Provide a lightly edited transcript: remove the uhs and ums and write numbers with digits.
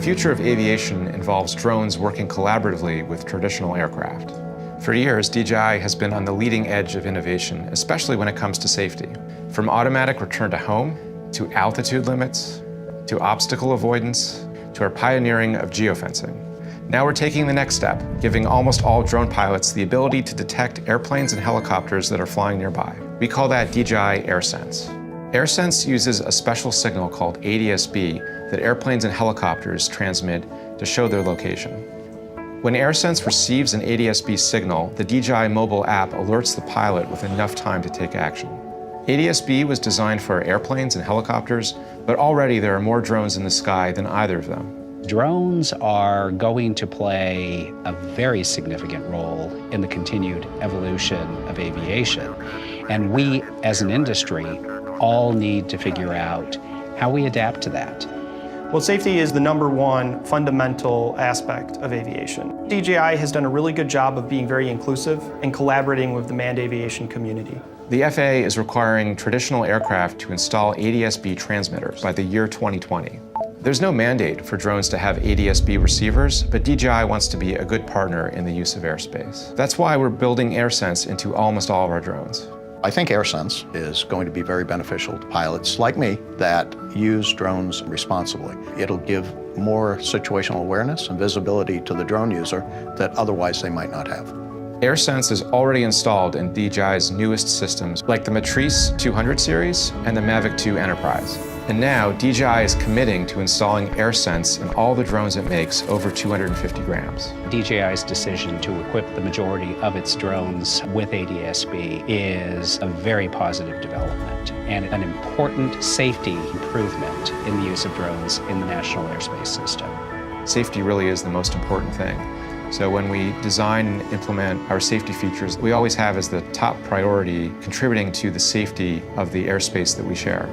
future of aviation involves drones working collaboratively with traditional aircraft. For years, DJI has been on the leading edge of innovation, especially when it comes to safety. From automatic return to home, to altitude limits, to obstacle avoidance, to our pioneering of geo-fencing. Now we're taking the next step, giving almost all drone pilots the ability to detect airplanes and helicopters that are flying nearby. We call that DJI Airsense. AirSense uses a special signal called ADS-B that airplanes and helicopters transmit to show their location. When AirSense receives an ADS-B signal, the DJI mobile app alerts the pilot with enough time to take action. ADS-B was designed for airplanes and helicopters, but already there are more drones in the sky than either of them. Drones are going to play a very significant role in the continued evolution of aviation. And we, as an industry, all need to figure out how we adapt to that. Well, safety is the #1 fundamental aspect of aviation. DJI has done a really good job of being very inclusive and collaborating with the manned aviation community. The FAA is requiring traditional aircraft to install ADS-B transmitters by the year 2020. There's no mandate for drones to have ADS-B receivers, but DJI wants to be a good partner in the use of airspace. That's why we're building AirSense into almost all of our drones. I think AirSense is going to be very beneficial to pilots like me that use drones responsibly. It'll give more situational awareness and visibility to the drone user that otherwise they might not have. AirSense is already installed in DJI's newest systems, like the Matrice 200 series and the Mavic 2 Enterprise. And now, DJI is committing to installing AirSense in all the drones it makes over 250 grams. DJI's decision to equip the majority of its drones with ADS-B is a very positive development and an important safety improvement in the use of drones in the national airspace system. Safety really is the most important thing. So when we design and implement our safety features, we always have as the top priority contributing to the safety of the airspace that we share.